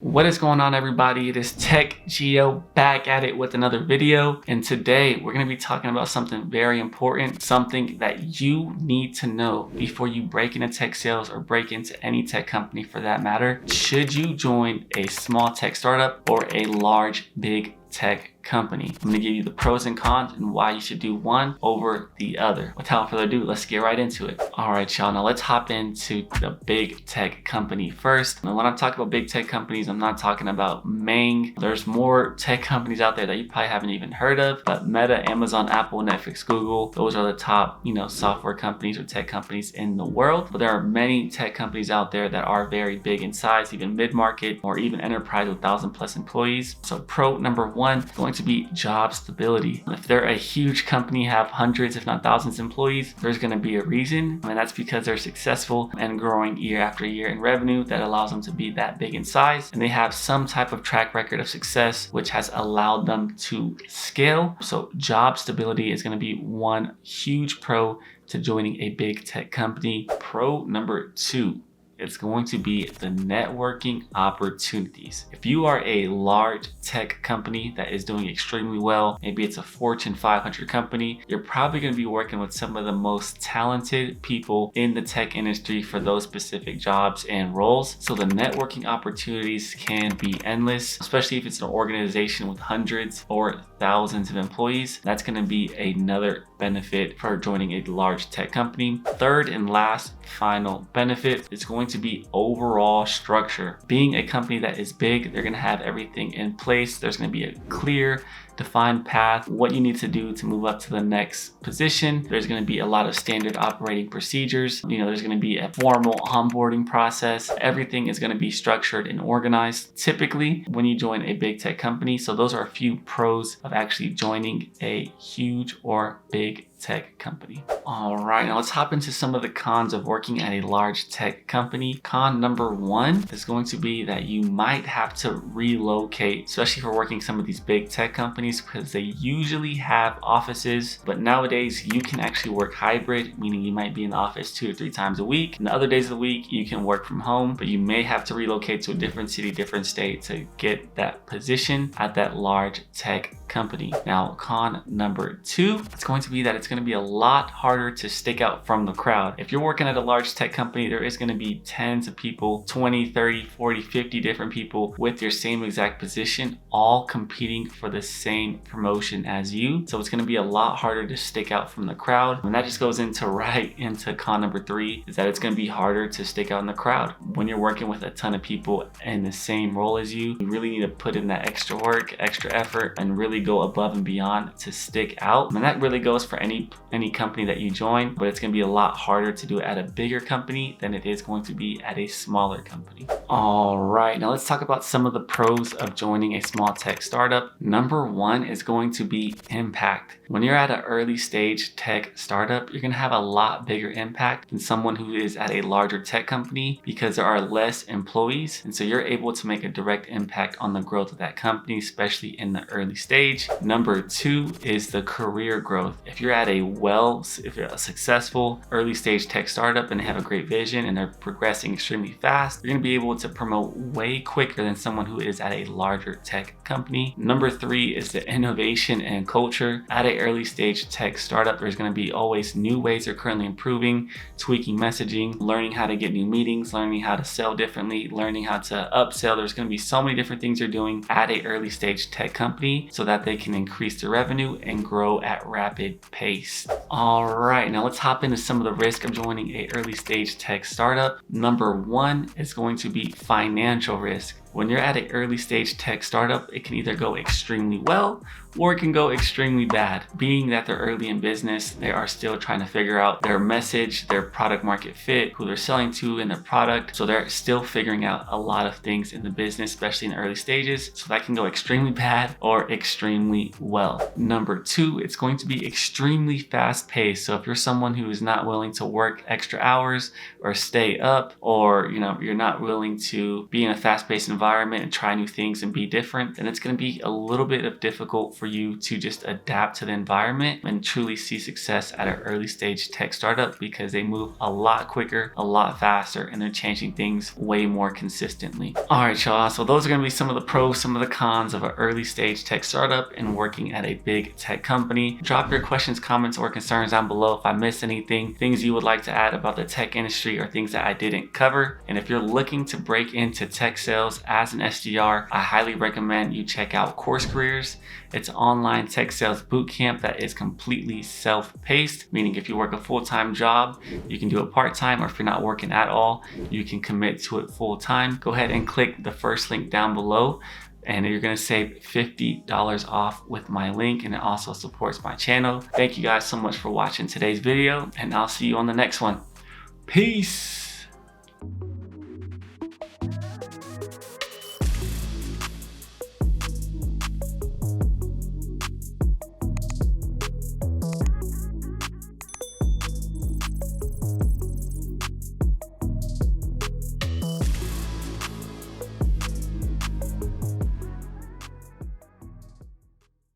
What is going on, everybody? It is Tech Geo back at it with another video, and today we're going to be talking about something very important, something that you need to know before you break into tech sales or break into any tech company for that matter. Should you join a small tech startup or a large big tech company? I'm going to give you the pros and cons and why you should do one over the other. Without further ado, let's get right into it. All right, y'all. Now let's hop into the big tech company first. And when I'm talking about big tech companies, I'm not talking about Mang. There's more tech companies out there that you probably haven't even heard of, but Meta, Amazon, Apple, Netflix, Google, those are the top, software companies or tech companies in the world. But there are many tech companies out there that are very big in size, even mid-market or even enterprise with 1,000+ employees. So pro number one is going to be job stability. If they're a huge company, have hundreds if not thousands of employees, there's going to be a reason, and that's because they're successful and growing year after year in revenue that allows them to be that big in size, and they have some type of track record of success which has allowed them to scale. So job stability is going to be one huge pro to joining a big tech company. Pro number two, it's going to be the networking opportunities. If you are a large tech company that is doing extremely well, maybe it's a Fortune 500 company, you're probably going to be working with some of the most talented people in the tech industry for those specific jobs and roles. So the networking opportunities can be endless, especially if it's an organization with hundreds or thousands of employees. That's going to be another benefit for joining a large tech company. Third and last final benefit is going to be overall structure. Being a company that is big, they're going to have everything in place. There's going to be a clear defined path, what you need to do to move up to the next position. There's going to be a lot of standard operating procedures. There's going to be a formal onboarding process. Everything is going to be structured and organized typically when you join a big tech company. So those are a few pros of actually joining a huge or big tech company. All right, now let's hop into some of the cons of working at a large tech company. Con number one is going to be that you might have to relocate, especially for working some of these big tech companies, because they usually have offices, but nowadays you can actually work hybrid, meaning you might be in the office 2 to 3 times a week. And the other days of the week you can work from home, but you may have to relocate to a different city, different state to get that position at that large tech company. Now, con number two, it's going to be that it's going to be a lot harder to stick out from the crowd. If you're working at a large tech company, there is going to be tens of people, 20, 30, 40, 50 different people with your same exact position, all competing for the same promotion as you. So it's going to be a lot harder to stick out from the crowd. And that just goes right into con number three, is that it's going to be harder to stick out in the crowd. When you're working with a ton of people in the same role as you really need to put in that extra work, extra effort, and really go above and beyond to stick out. And that really goes for any company that you join, but it's going to be a lot harder to do it at a bigger company than it is going to be at a smaller company. All right, now let's talk about some of the pros of joining a small tech startup. Number one is going to be impact. When you're at an early stage tech startup, you're going to have a lot bigger impact than someone who is at a larger tech company because there are less employees, and so you're able to make a direct impact on the growth of that company, especially in the early stage. Number two is the career growth. If you're at if you're a successful early stage tech startup and they have a great vision and they're progressing extremely fast, you're going to be able to promote way quicker than someone who is at a larger tech company. Number three is the innovation and culture. At an early stage tech startup, there's going to be always new ways they're currently improving, tweaking messaging, learning how to get new meetings, learning how to sell differently, learning how to upsell. There's going to be so many different things they're doing at an early stage tech company so that they can increase their revenue and grow at rapid pace. All right, now let's hop into some of the risk of joining a early stage tech startup. Number one is going to be financial risk. When you're at an early stage tech startup, it can either go extremely well or it can go extremely bad. Being that they're early in business, they are still trying to figure out their message, their product market fit, who they're selling to in their product. So they're still figuring out a lot of things in the business, especially in the early stages. So that can go extremely bad or extremely well. Number two, it's going to be extremely fast paced. So if you're someone who is not willing to work extra hours or stay up, or you're not willing to be in a fast paced environment, environment and try new things and be different, then it's going to be a little bit difficult for you to just adapt to the environment and truly see success at an early stage tech startup, because they move a lot quicker, a lot faster, and they're changing things way more consistently. All right, y'all. So those are going to be some of the pros, some of the cons of an early stage tech startup and working at a big tech company. Drop your questions, comments, or concerns down below if I missed anything, things you would like to add about the tech industry or things that I didn't cover. And if you're looking to break into tech sales as an SDR, I highly recommend you check out Course Careers. It's an online tech sales bootcamp that is completely self-paced, meaning if you work a full-time job, you can do it part-time, or if you're not working at all, you can commit to it full-time. Go ahead and click the first link down below, and you're gonna save $50 off with my link, and it also supports my channel. Thank you guys so much for watching today's video, and I'll see you on the next one. Peace.